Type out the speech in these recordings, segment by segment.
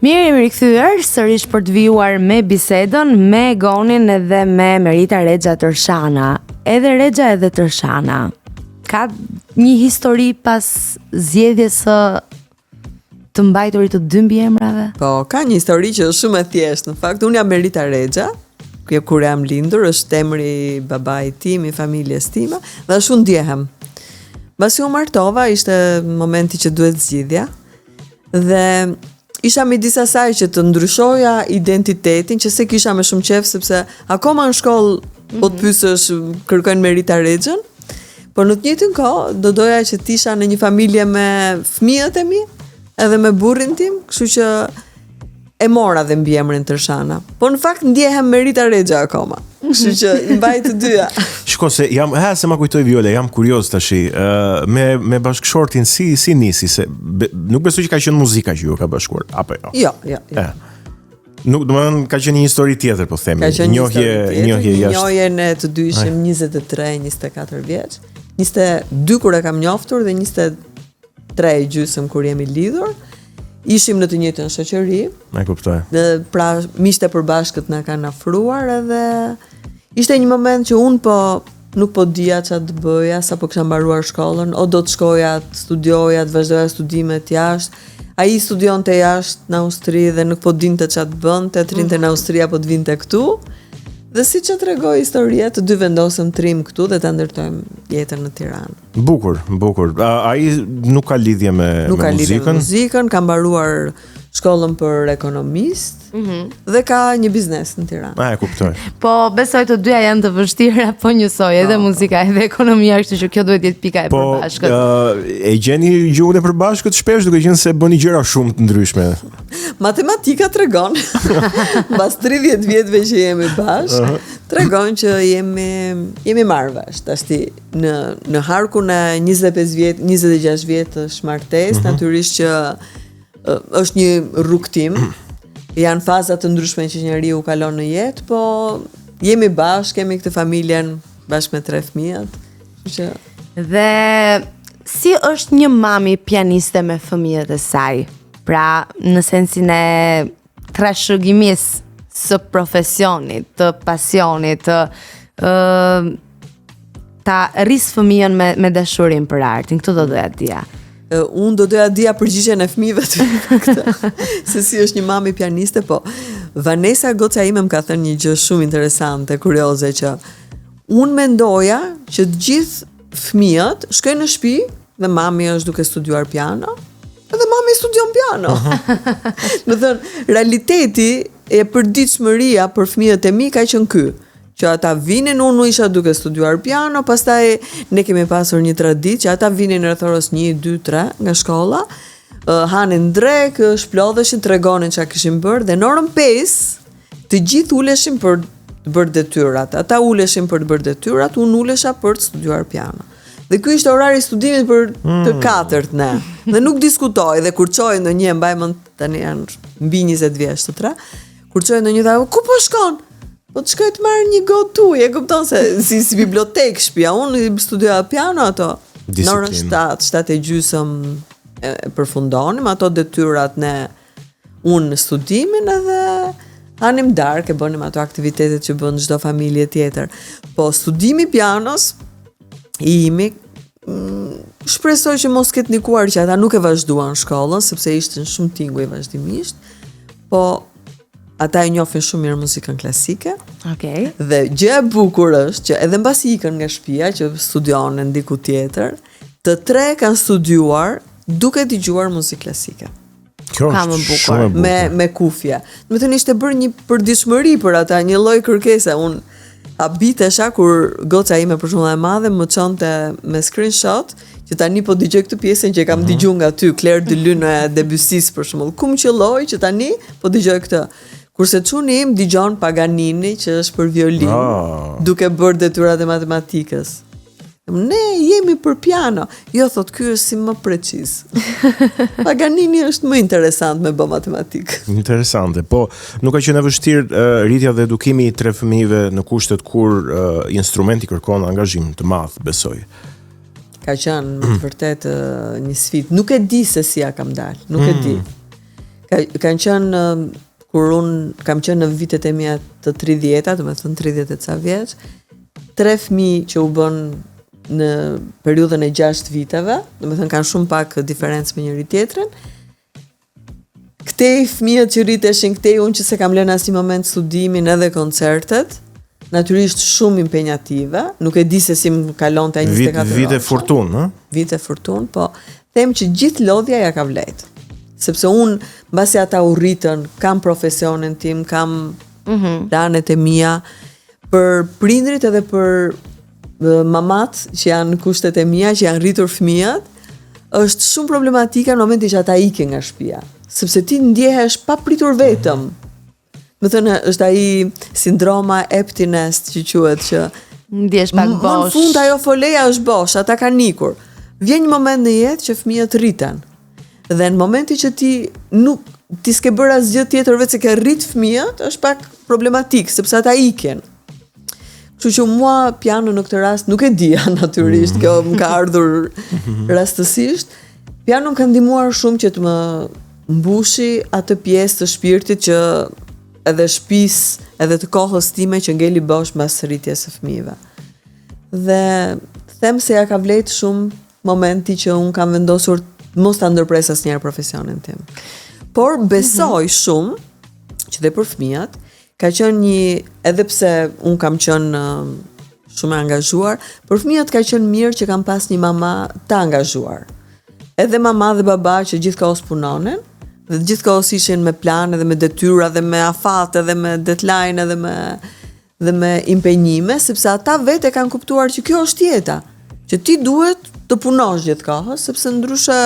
Mirë, jemi rikthyer sërish për të vijuar me bisedën me Gonin edhe me Merita Rexha Tërshana. Edhe Rexha edhe Tërshana. Ka një histori pas zgjedhjes së të mbajturit të dy mbiemrave? Po, ka një histori që është shumë e thjeshtë. Në fakt, unë jam Merita Rexha, kur jam lindur, është emri babait tim, i familjes time, dhe shumë ndjehem. Pasi u martova, ishte momenti që duhet zgjidhja, dhe isha midis asaj që të ndryshoja identitetin, që se kisha me shumë qef, sepse akoma në shkollë po të pyesësh kërkojnë Merita Rexhën, por në të njëjtën kohë do doja që tisha në një familje me fëmijët e mi, edhe me burrin tim, kështu që e mora dhe mbiemrin Tërshana. Po në fakt ndjehem Merita Rexha akoma. Kështu që i mbaj të dyja. Shko se se ma kujtoj Viole, jam kurioz tash. Me bashkëshortin si nisi se nuk besoj që ka qenë muzika që ju ka bashkuar, apo jo? Jo. Nuk, domethënë ka qenë një histori tjetër, po themi. Njohje jashtë. Njohjen e të dy ishim 23-24 vjeç. 22 kur e kam njoftur dhe 23 gjysmë kur jemi lidhur. Ishim në të njëjtën shoqëri. E kuptoj. Dhe pra miqtë e përbashkët na kanë afruar edhe ishte një moment që unë nuk po dija çfarë të bëja, sapo kisha mbaruar shkollën, o do të shkoja të studioja, të vazhdoja studimet jashtë. Ai studionte jashtë në Austri dhe nuk po dinte çfarë të bënte, të rinte në Austri apo të vinte këtu. Dhe siç e tregoi historia, të dy vendosëm trim këtu dhe ta ndërtojmë jetën në Tiranë. Bukur. Ai nuk ka lidhje me muzikën. Nuk ka lidhje me muzikën, ka mbaruar shkollën për ekonomist dhe ka një biznes në Tiranë. E kuptoj. Po besoj të dyja janë të vështira, po njësoj, edhe muzika edhe ekonomia, kështu që kjo duhet jetë pika e përbashkët. E gjeni gjuhën e përbashkët shpesh duke qenë se bëni gjëra shumë të ndryshme. Matematika tregon. Mbas 30 vjetëve që jemi bashkë, tregon që jemi marrë vesh. Tashti në harkun e 26 vjetësh martesë, natyrisht që është një rrugtim. Janë faza të ndryshme që njeriu kalon në jetë, po jemi bashkë, kemi këtë familjen bashkë me 3 fëmijët. Dhe si është një mami pianiste me fëmijët e saj? Pra, në sensin e trashëgimisë së profesionit, të pasionit, ta rris fëmijën me dashurin për artin. Këtë do doja dija. Unë do doja dija përgjigjen e fëmijëve të këtë, se si është një mami pianiste, po Vanessa goca ime më ka thënë një gjë shumë interesante, kurioze, që unë mendoja që të gjithë fëmijët shkojnë në shtëpi dhe mami është duke studiuar piano, edhe mami studion piano. Më thënë, realiteti e përditshmëria për fëmijët e mi ka qenë ky, që ata vinin, unë isha duke studiuar piano, pastaj ne kemi pasur një traditë që ata vinin rreth orës 1, 2, 3 nga shkolla, hanin drek, shplodheshin, tregonin çka kishin bërë dhe në orën 5 të gjithë uleshin për të bërë detyrat. Ata uleshin për të bërë detyrat, unë ulesha për të studiuar piano. Dhe ky ishte orari i studimit për të katërt ne. Dhe nuk diskutoj, dhe kur çoj ndonjë, mbaj mend tani janë mbi 20 vjeç të tre, kur çoj ndonjë tha, ku po shkon? Po të shkoj të marrë një gotu, e kupton se si bibliotekë shtëpia, unë studioja piano ato. Në orën 7:30 e përfundonim ato detyrat ne unë në studimin edhe hanim darkë, e bënim ato aktivitetet që bën çdo familje tjetër. Po studimi pianos i imi shpresoj që mos ketë ndikuar që ata nuk e vazhduan shkollën, sepse ishte shumë tinguj vazhdimisht, po ata e njohin shumë mirë muzikën klasike. Okej. Dhe gjë e bukur është që edhe mbasi ikën nga shtëpia që studionin diku tjetër, të tre kanë studiuar duke dëgjuar muzikë klasike. Kjo është shumë e bukur. Me kufje. Do të thënë ishte bërë një përditshmëri për ata, një lloj kërkese. Unë habitesha kur goca ime për shembull e madhe më çonte me screenshot që tani po dëgjoj këtë pjesën që kam dëgjuar nga ty, Claire de Lune e Debussy për shembull. Ku më qelloi që tani po dëgjoj këtë. Kurse çuni im dëgjon Paganini që është për violinë, duke bërë detyrat e matematikës. Ne jemi për piano. Jo, thot, ky është si më preciz. Paganini është më interesant me bë matematikë. Interesante, po nuk ka qenë e vështirë rritja dhe edukimi i 3 fëmijëve në kushtet kur instrumenti kërkon angazhim të madh, besoj. Ka qenë vërtet një sfidë. Nuk e di se si ja kam dalë, nuk e di. Kanë qenë kur unë kam qenë në vitet e mia të 30-ta, do të thënë 30 e ca vjeç, 3 fëmijë që u bën në periudhën e 6 viteve, do të thënë kanë shumë pak diferencë me njëri tjetrin. Këtej fëmijët që rriteshin këtej, unë që se kam lënë asnjë moment studimin edhe koncertet, natyrisht shumë impenjative, nuk e di se si më kalonte ai 24 orë. Vite fortunë, ëh? Vite fortunë, po them që gjithë lodhja ja ka vlet. Sepse unë mbasi ata u rritën, kam profesionin tim, kam planet e mia, për prindrit edhe për mamat që janë kushtet e mia, që janë rritur fëmijët, është shumë problematika në momentin që ata ikin nga shtëpia, sepse ti ndjehesh pa pritur vetëm. Më thënë, është ai sindroma empty nest që quhet, që ndjesh pak bosh. Në fund ajo foleja është bosh, ata kanë ikur. Vjen një moment në jetë që fëmijët rriten. Dhe në momenti që ti s'ke bërë asgjë tjetër veç se ke rrit fëmijët, është pak problematik, sepse ata ikin. Kështu që mua piano në këtë rast nuk e dija natyrisht, kjo më ka ardhur rastësisht. Piano më ka ndihmuar shumë që të më mbushi atë pjesë të shpirtit që edhe shtëpisë, edhe të kohës time që ngeli bosh mbas rritjes së fëmijëve. Dhe them se ja ka vlet shumë momenti që un kam vendosur mos ta ndërpres asnjëherë profesionin tim. Por besoj shumë që dhe për fëmijët ka qenë një, edhe pse un kam qenë shumë e angazhuar, për fëmijët ka qenë mirë që kam pas një mama të angazhuar. Edhe mama dhe baba që gjithkohës punonin, dhe gjithkohës ishin me plan edhe me detyra dhe me afate dhe me deadline dhe me impenjime, sepse ata vetë kanë kuptuar që kjo është jeta, që ti duhet të punosh gjithkohës, sepse ndryshe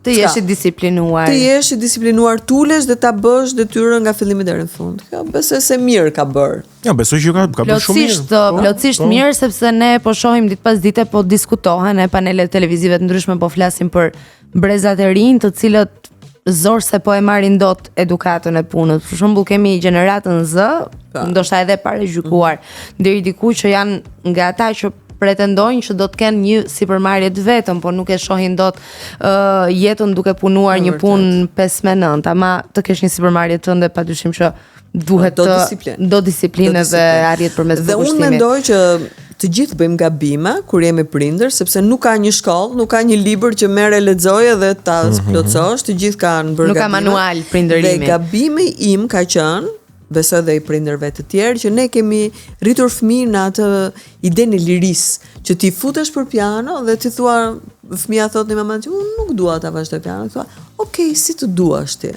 të jesh i disiplinuar. Të jesh i disiplinuar, tulesh dhe ta bësh detyrën nga fillimi deri në fund. Kjo besoj se mirë ka bërë. Ja, besoj që ka bërë shumë mirë. Plotësisht mirë, sepse ne po shohim ditë pas dite, po diskutohen në panelet televizive të ndryshme, po flasim për brezat e rinj, të cilët zor se po e marrin dot edukatën e punës. Për shembull kemi gjeneratën Z, ndoshta edhe parajgjykuar, deri diku që janë nga ata që pretendojnë që do të kenë një sipërmarrje të vetëm, por nuk e shohin dot jetën duke punuar një punë 5-9, ama të kesh një sipërmarrje tënde, padyshim që duhet do disiplinë dhe arrit përmes dhe unë mendoj që të gjithë bëjmë gabime kur jemi prindër, sepse nuk ka një shkollë, nuk ka një libër që merr e lexoje dhe ta plotësosh, të gjithë kanë bërë gabime. Nuk ka manual prindërimi. Dhe gabimi im ka qenë, besoj dhe i prindërve të tjerë, që ne kemi rritur fëmijë në atë idenë e lirisë, që ti futesh për piano dhe ti thua, fëmia thot në mamën që unë nuk dua ta vazhdoj piano, thua, "Okej, si të duash ti."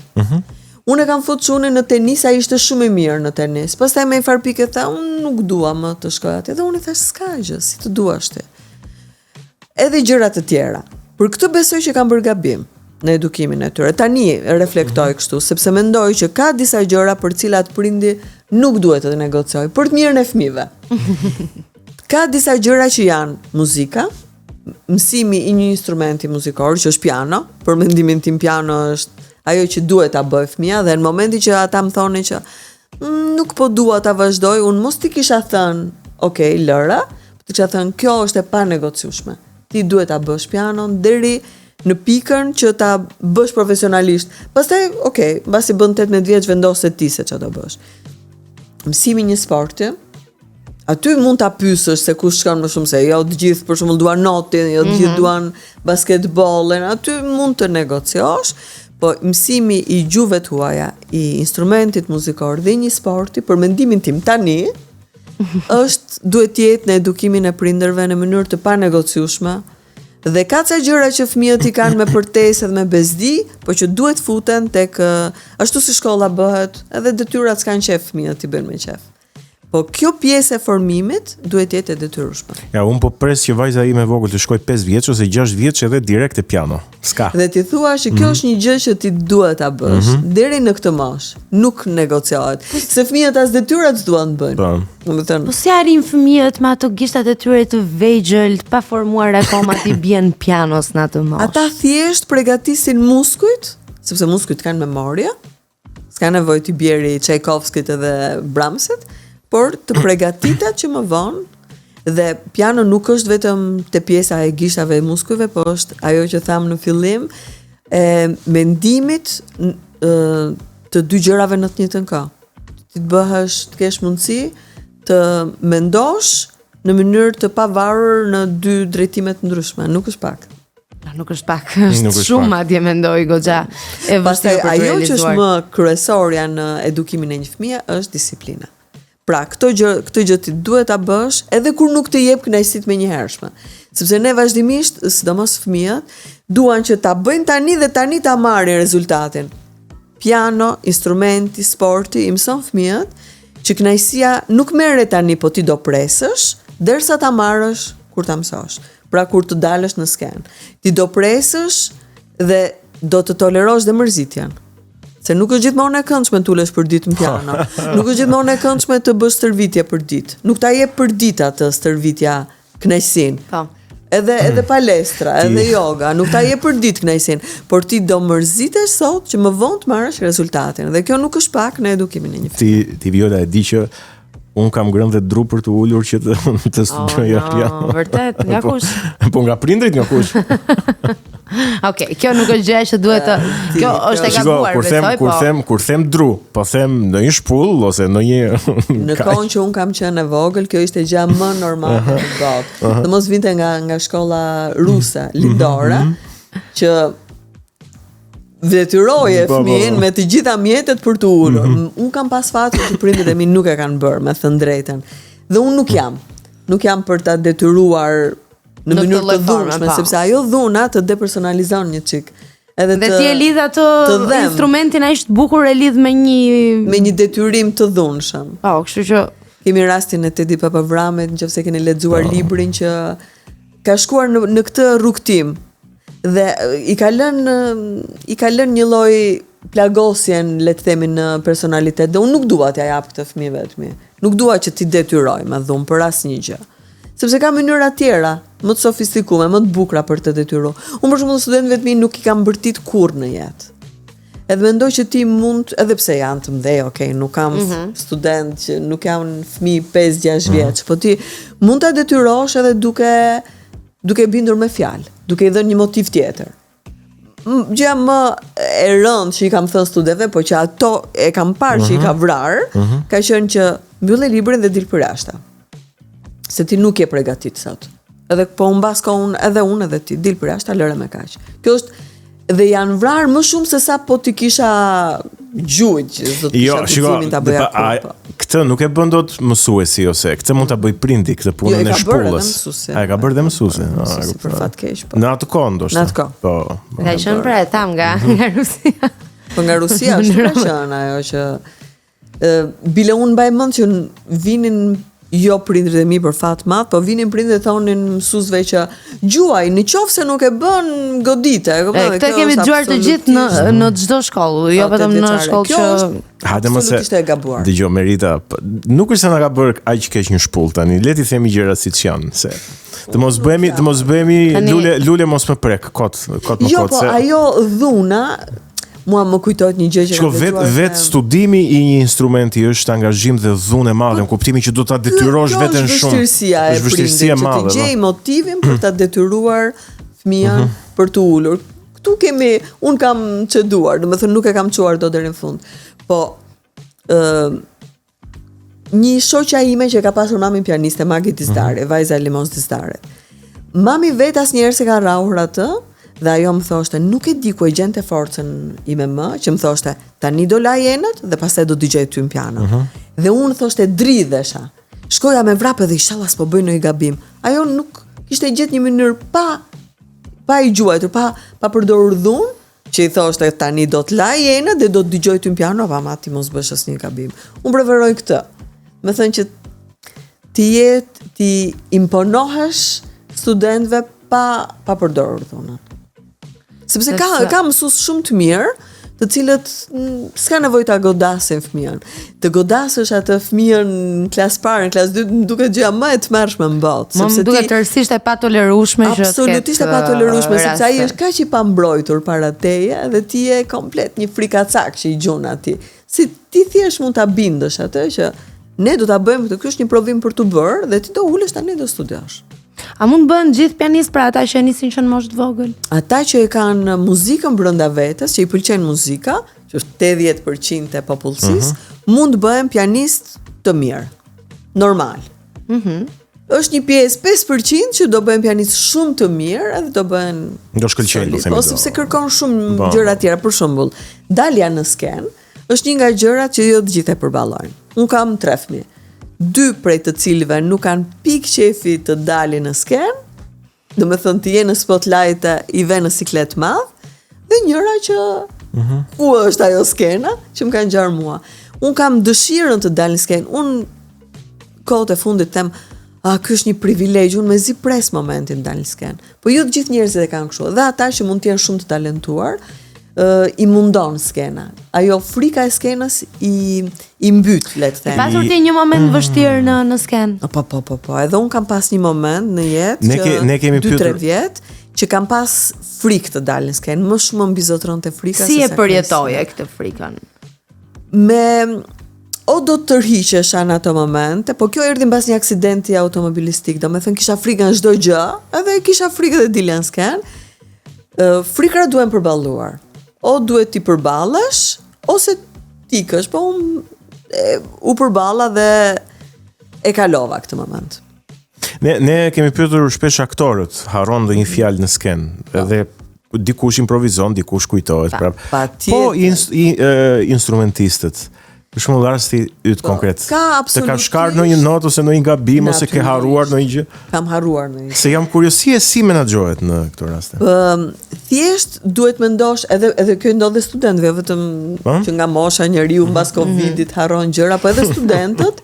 Unë e kam futur çunin në tenis, ai ishte shumë i mirë në tenis. Pastaj me një far pikë tha, "Unë nuk dua më të shkoj atje." Dhe unë i thash, "S'ka gjë, si të duash ti." Edhe gjëra të tjera. Për këtë besoj që kam bërë gabim në edukimin e tyre. Tani reflektoj kështu, sepse mendoj që ka disa gjëra për cilat prindi nuk duhet të negocioj, për të mirën e fëmijëve. Ka disa gjëra që janë muzika, mësimi i një instrumenti muzikor, që është piano, për mendimin tim piano është ajo që duhet ta bëjë fëmia, dhe në momentin që ata më thonin që nuk po dua ta vazhdoj, unë mos ti kisha thënë, "Okej, lëra", të kisha thënë, "Kjo është e panegociueshme. Ti duhet ta bësh pianon deri në pikën që ta bësh profesionalisht. Pastaj, okay, mbasi bën 18 vjeç vendos se ti se çfarë do bësh." Mësimi një sporti, aty mund ta pyesësh se kush shkon më shumë, se jo të gjithë për shembull duan notin, jo të gjithë duan basketbollin, aty mund të negociosh, po mësimi i gjuhëve tuaja, i instrumentit muzikor dhe një sporti, për mendimin tim tani, duhet të jetë në edukimin e prindërve në mënyrë të panegociueshme. Dhe ka ca gjëra që fëmijët i kanë me përtesë dhe me bezdi, po që duhet futen tek ashtu si shkolla bëhet, edhe detyrat s'kan qef fëmijët i bëjnë me qef. Po kjo pjesë e formimit duhet jetë e detyrueshme. Ja, unë po pres që vajza ime vogël të shkoj 5 vjeç ose 6 vjeç edhe direkt te piano. S'ka. Dhe ti thua që kjo është një gjë që ti duhet ta bësh deri në këtë moshë, nuk negociohet. Se fëmijët as detyrat s'duan të bëjnë. Po si arrin fëmijët me ato gishtat e tyre të vegjël, të paformuar akoma ti bien pianos në atë moshë? Ata thjesht përgatisin muskujt, sepse muskujt kanë memorie. S'ka nevojë ti bjeri Tchaikovskit edhe Brahmsit, por të përgatitet që më vonë, dhe piano nuk është vetëm te pjesa e gishtave e muskujve, po është ajo që tham në fillim, e mendimit të dy gjërave në të njëjtën kohë. Ti të kesh mundësi të mendosh në mënyrë të pavarur në dy drejtime të ndryshme, nuk është pak. Nuk është pak, është shumë madje mendoj goxha e vështirë për të realizuar. Ajo që është më kryesorja në edukimin e një fëmie është disiplina. Pra, këtë gjë ti duhet ta bësh edhe kur nuk të jep kënaqësitë menjëhershme. Sepse ne vazhdimisht, sidomos fëmijët, duan që ta bëjnë tani dhe tani ta marrin rezultatin. Piano, instrumenti, sporti, i mëson fëmijët që kënaqësia nuk merret tani, po ti do presësh derisa ta marrësh kur ta mësosh. Pra kur të dalësh në skenë. Ti do presësh dhe do të tolerosh dhe mërzitjen. Se nuk është gjithmonë e këndshme të ulesh për ditë në piano. Nuk është gjithmonë e këndshme të bësh stërvitje për ditë. Nuk ta jep për ditë atë stërvitja kënaqësinë. Po. Edhe palestra, edhe yoga, nuk ta jep për ditë kënaqësinë, por ti do mërzitesh sot që më vonë të marrësh rezultatin. Dhe kjo nuk është pak në edukimin e një fëmie. Ti Viola e di që unë kam grënë dhe dru për të ullur që të studioj piano. Vërtet, nga kush? Po nga prindrit, nga kush? Okej, kjo nuk është gjë që duhet të... Kjo është e gabuar, besoj, po... Kur them dru, po them në një shpull, ose në një... Në kohën që unë kam qenë e vogël, kjo ishte gjë më normale në botë. Dhe mos vinte nga shkolla ruse, lindore, që detyroje fëmijën me të gjitha mjetet për të ulur. Unë kam pas fatin që prindërit e mi nuk e kanë bërë, me thënë drejtën. Dhe unë nuk jam për ta detyruar në mënyrë të dhunshme, sepse ajo dhuna të depersonalizon një çik. Dhe ti e lidh atë instrumentin ai është bukur e lidh me një detyrim të dhunshëm. Po, kështu që kemi rastin e Tedi Papavramit, nëse keni lexuar librin që ka shkuar në këtë rrugtim. Dhe i ka lënë një lloj plagosjen, le të themi, në personalitet. Dhe unë nuk dua t'ja jap këtë fëmijëve të mi. Nuk dua që t'i detyroj me dhunë për asnjë gjë. Sepse ka mënyra tjera, më të sofistikume, më të bukura për të detyruar. Unë për shembull studentëve të mi nuk i kam bërtit kurrë në jetë. Edhe mendoj që ti mund, edhe pse janë të mëdhej, okay, nuk kam student që nuk janë fëmijë 5-6 vjeç, po ti mund ta detyrosh edhe duke bindur me fjalë, duke i dhënë një motiv tjetër. Gjëja më e rëndë që i kam thënë studentëve, po që ato e kam parë që i ka vrarë, ka qenë që mbyllë librin dhe dil për jashtë. Se ti nuk je përgatit sot. Edhe po mbas kohën edhe unë edhe ti dil për jashtë, lëre me kaq. Kjo është dhe janë vrarë më shumë se sa po ti kisha gjujt që do të kisha gëzimin ta bëja kurrë. Këtë nuk e bën dot mësuesi ose këtë mund ta bëj prindi këtë punën e shpullës. Ai ka bërë dhe mësuesi. Për fat keq po. Në atë kohë ndoshta. Në atë kohë. Po. Ka qenë pra e tham nga Rusia. Po nga Rusia është ka qenë ajo që bile unë mbaj mend që vinin jo prindrit e mi për fat madh, po vinin prindrit e thonin mësuesve që gjuaj, në qoftë se nuk e bën godite. Këtë kemi dëgjuar të gjithë në çdo shkollë, jo vetëm në shkollë që hajde mos e gabuar. Dëgjoj Merita, nuk është se na ka bërë aq keq një shpull tani. Le ti themi gjërat siç janë, se të mos bëhemi lule mos më prek kot më kot. Jo, po ajo dhuna mua më kujtohet një gjë që vetë studimi i një instrumenti është angazhim dhe dhunë e madhe, në kuptimin që do ta detyrosh veten shumë. Është vështirësia e madhe. Të gjej motivin për ta detyruar fëmijën për të ulur. Ktu un kam çeduar, domethënë nuk e kam çuar dot deri në fund. Po një shoqja ime që ka pasur mamin pianiste, Magi Dizdare, vajza e Limos Dizdare. Mami vet asnjëherë se ka rrahur atë. Dhe ajo më thoshte, nuk e di ku e gjente forcën ime më, që më thoshte, tani do laj enët dhe pastaj do dëgjoj ty në piano. Dhe unë thoshte dridhesha. Shkoja me vrapë dhe inshallah s'po bëj ndonjë gabim. Ajo nuk kishte gjetë një mënyrë pa i gjuajtur, pa përdorur dhunë, që i thoshte tani do të laj enët dhe do të dëgjoj ty në piano, pa ma ti mos bësh asnjë gabim. Unë preferoj këtë. Me thënë që ti imponohesh studentëve pa përdorur dhunën. Sepse ka mësues shumë të mirë, të cilët s'ka nevojë ta godasin fëmijën. Të godasësh atë fëmijën në klasë parë, në klasë 2, duket gjëja më e tmerrshme në botë, sepse ti duket tërësisht e patolerueshme që absolutisht e patolerueshme, sepse ai është kaq i pambrojtur para teje dhe ti je komplet një frikacak që i gjon atij. Si ti thjesht mund ta bindësh atë që ne do ta bëjmë këtë, ky është një provim për tu bërë dhe ti do ulesh tani do studiosh. A mund bëhen gjithë pianist pra ata që nisin që në moshë të vogël? Ata që e kanë muzikën brenda vetes, që i pëlqen muzika, që është 80% e popullsisë, mund bëhen pianist të mirë. Normal. Është një pjesë 5% që do bëhen pianist shumë të mirë edhe do bëhen do shkëlqejnë, do themi. Ose sepse kërkon shumë gjëra tjera, për shembull, dalja në skenë është një nga gjërat që jo të gjithë e përballojnë. Un kam 3 fëmijë. 2 prej të cilëve nuk kanë pikë qefi të dalin në skenë, do me thënë të jenë në spotlight i ve në siklet madh, dhe njëra që ku është ajo skena që më kanë ngjarë mua. Un kam dëshirën të dal në skenë. Un kohët e fundit them, ky është një privilegj, unë mezi pres momentin dal në skenë. Po jo të gjithë njerëzit e kanë kështu. Dhe ata që mund të jenë shumë të talentuar, i mundon skena. Ajo frika e skenës i mbyt, le të themi. Pasur ti një moment vështirë në skenë? Po. Edhe un kam pas një moment në jetë ne kemi 2-3 vjet që kam pas frikë të dal në skenë. Më shumë më mbizotronte frika. Si e përjetoje këtë frikën? O do të tërhiqesh në ato momente, po kjo erdhi mbas një aksidenti automobilistik. Do me thënë kisha frikën çdo gjë, edhe kisha frikë dhe dilja në skenë. Frikra duhen përballuar. O duhet t'i përballesh, ose t'ikësh, po u përballa dhe e kalova këtë moment. Ne kemi pyetur shpesh aktorët, harron ndonjë fjalë në skenë, edhe dikush improvizon, dikush kujtohet prap. Po instrumentistët. Për shembull rasti yt konkret. Të ka shkar në një notë ose në një gabim ose ke harruar në një gjë? Kam harruar në një. Se jam kuriozi si menaxhohet në këtë rast. Thjesht duhet mendosh edhe kjo ndodh studentëve, vetëm që nga mosha njeriu mbas Covidit harron gjëra, po edhe studentët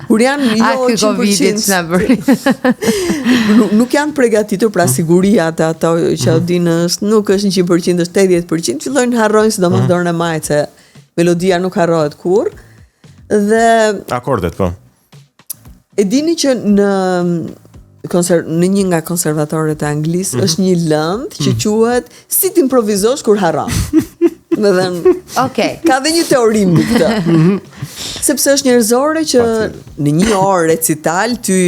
kur janë jo 100% nuk janë përgatitur, pra siguria të ato që dinë nuk është 100%, është 80%, fillojnë harrojnë sidomos dorën e majtë, se melodia nuk harrohet kurrë. Dhe akordet, po. E dini që në një nga konservatorët e Anglisë është një lëndë që quhet si t'improvizosh kur harron. Ka dhe një teori mbi këtë. Sepse është njerëzore që në një orë recital ty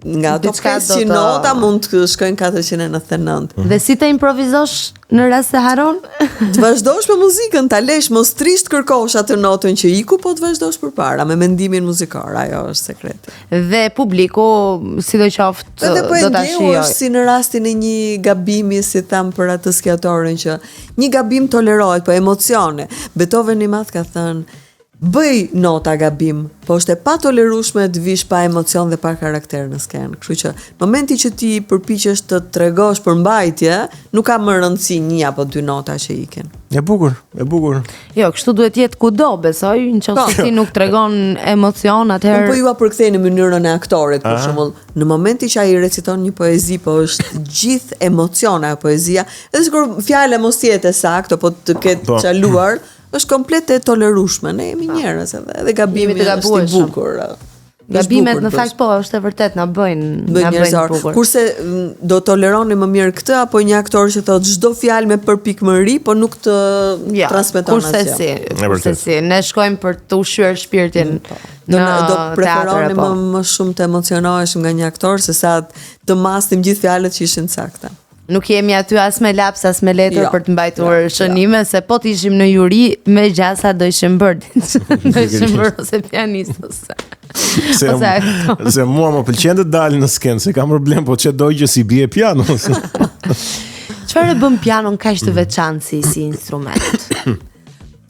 nga ato 500 nota mund të shkojnë 499. Dhe si të improvizosh në rast se harron? Të vazhdosh me muzikën, ta lesh, mos trisht kërkosh atë notën që iku, po të vazhdosh përpara me mendimin muzikor, ajo është sekreti. Dhe publiku sidoqoftë do ta shijojë. Është si në rastin e një gabimi, si tham për atë skiatorin, që një gabim tolerohet, po emocione. Beethoven i madh ka thënë, bëj nota gabim, po është e patolerueshme të vish pa emocion dhe pa karakter në skenë. Kështu që momenti që ti përpiqesh të tregosh për mbajtje, nuk ka më rëndësi 1 apo 2 nota që ikin. E bukur. Jo, kështu duhet jetë kudo, besoj, nëse ti nuk tregon emocion, atëherë. Po ju përkthej në mënyrën e aktorit, për shembull, në momentin që ai reciton një poezi, po është gjithë emocion ajo poezia, edhe sikur fjala mos jetë saktë, po të ketë çaluar, është komplet e tolerueshme. Ne jemi njerëz edhe gabimi është i bukur. Gabimet në fakt po është e vërtet na bëjnë bukur. Kurse do toleroni më mirë këtë apo një aktor që thotë çdo fjalë me përpikmëri, po nuk të transmeton asgjë. Kurse si ne shkojmë për të ushqyer shpirtin në teatr. Do preferoni më shumë të emocionohesh nga një aktor se sa të mastim gjithë fjalët që ishin sakta. Nuk jemi aty as me laps, as me letër për të mbajtur shënime, se po të ishim në juri, me gjasa do ishim bërë ose pianist ose. Se mua më pëlqen të dalë në skenë, se kam problem, po që doj që si bie piano. Çfarë bën pianon kaq të veçantë si instrument?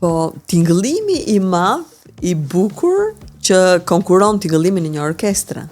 Po, tingëllimi i madh, i bukur, që konkuron tingëllimin në një orkestra.